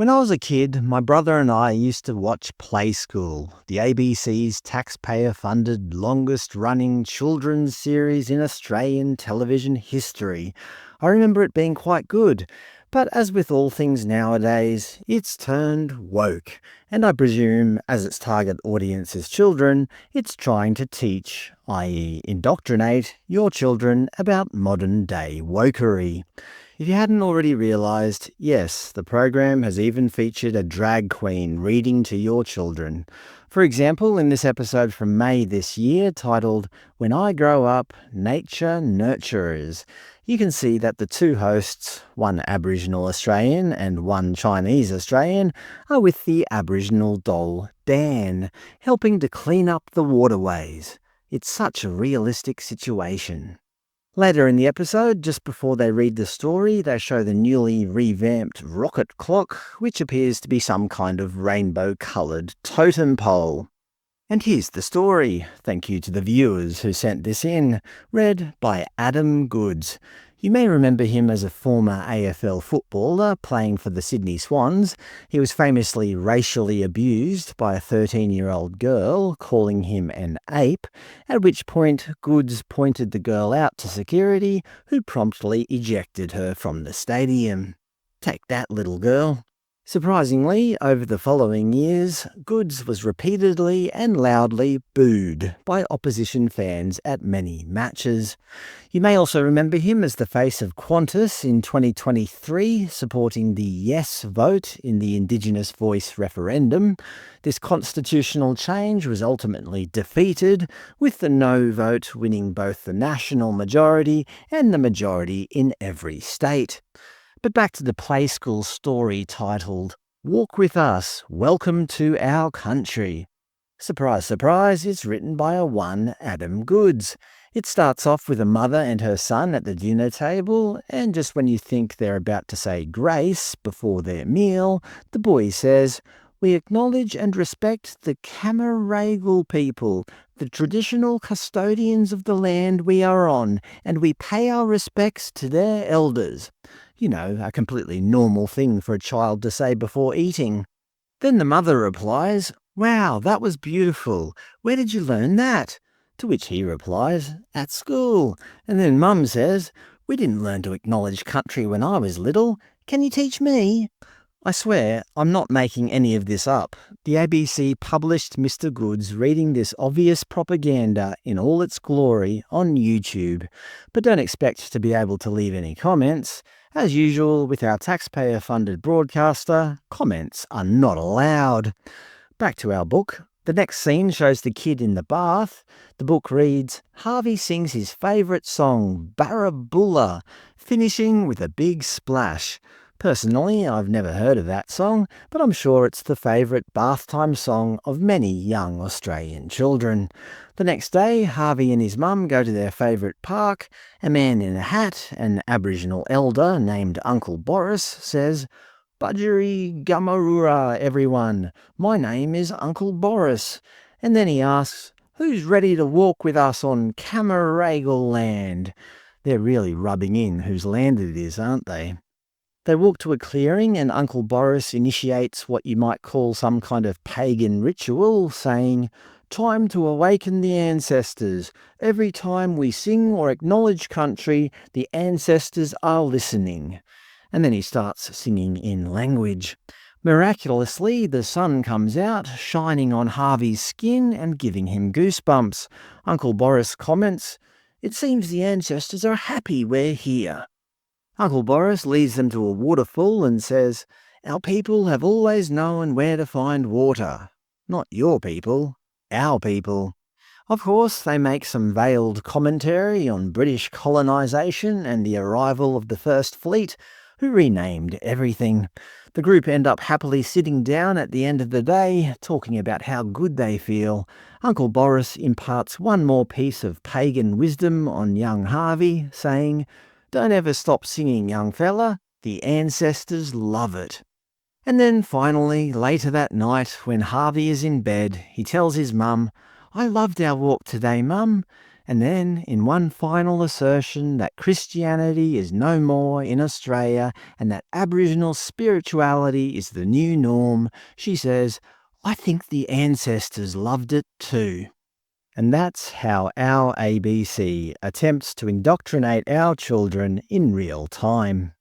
When I was a kid, my brother and I used to watch Play School, the ABC's taxpayer-funded, longest-running children's series in Australian television history. I remember it being quite good, but as with all things nowadays, it's turned woke, and I presume, as its target audience is children, it's trying to teach, i.e. indoctrinate, your children about modern-day wokery. If you hadn't already realised, yes, the program has even featured a drag queen reading to your children. For example, in this episode from May this year, titled When I Grow Up, Nature Nurturers, you can see that the two hosts, one Aboriginal Australian and one Chinese Australian, are with the Aboriginal doll Dan, helping to clean up the waterways. It's such a realistic situation. Later in the episode, just before they read the story, they show the newly revamped rocket clock, which appears to be some kind of rainbow-coloured totem pole. And here's the story, thank you to the viewers who sent this in, read by Adam Goods. You may remember him as a former AFL footballer playing for the Sydney Swans. He was famously racially abused by a 13-year-old girl, calling him an ape, at which point Goods pointed the girl out to security, who promptly ejected her from the stadium. Take that, little girl. Surprisingly, over the following years, Goods was repeatedly and loudly booed by opposition fans at many matches. You may also remember him as the face of Qantas in 2023, supporting the yes vote in the Indigenous voice referendum. This constitutional change was ultimately defeated, with the no vote winning both the national majority and the majority in every state. But back to the Play School story titled, Walk With Us, Welcome to Our Country. Surprise, surprise, it's written by a one Adam Goods. It starts off with a mother and her son at the dinner table, and just when you think they're about to say grace before their meal, the boy says, "We acknowledge and respect the Camaragal people, the traditional custodians of the land we are on, and we pay our respects to their elders." You know, a completely normal thing for a child to say before eating. Then the mother replies, "Wow, that was beautiful. Where did you learn that?" To which he replies, "At school." And then Mum says, "We didn't learn to acknowledge country when I was little. Can you teach me?" I swear, I'm not making any of this up. The ABC published Mr. Goods reading this obvious propaganda in all its glory on YouTube, but don't expect to be able to leave any comments. As usual, with our taxpayer-funded broadcaster, comments are not allowed. Back to our book. The next scene shows the kid in the bath. The book reads, Harvey sings his favourite song, Barrabulla, finishing with a big splash. Personally, I've never heard of that song, but I'm sure it's the favourite bath time song of many young Australian children. The next day, Harvey and his mum go to their favourite park. A man in a hat, an Aboriginal elder named Uncle Boris, says, "Budgery Gamarura, everyone. My name is Uncle Boris." And then he asks, "Who's ready to walk with us on Camaragal land?" They're really rubbing in whose land it is, aren't they? They walk to a clearing and Uncle Boris initiates what you might call some kind of pagan ritual, saying, "Time to awaken the ancestors. Every time we sing or acknowledge country, the ancestors are listening." And then he starts singing in language. Miraculously, the sun comes out, shining on Harvey's skin and giving him goosebumps. Uncle Boris comments, "It seems the ancestors are happy we're here." Uncle Boris leads them to a waterfall and says, "Our people have always known where to find water. Not your people, our people." Of course, they make some veiled commentary on British colonisation and the arrival of the First Fleet, who renamed everything. The group end up happily sitting down at the end of the day, talking about how good they feel. Uncle Boris imparts one more piece of pagan wisdom on young Harvey, saying, "Don't ever stop singing, young fella. The ancestors love it." And then finally, later that night, when Harvey is in bed, he tells his mum, "I loved our walk today, Mum. And then, in one final assertion that Christianity is no more in Australia and that Aboriginal spirituality is the new norm, she says, "I think the ancestors loved it too." And that's how our ABC attempts to indoctrinate our children in real time.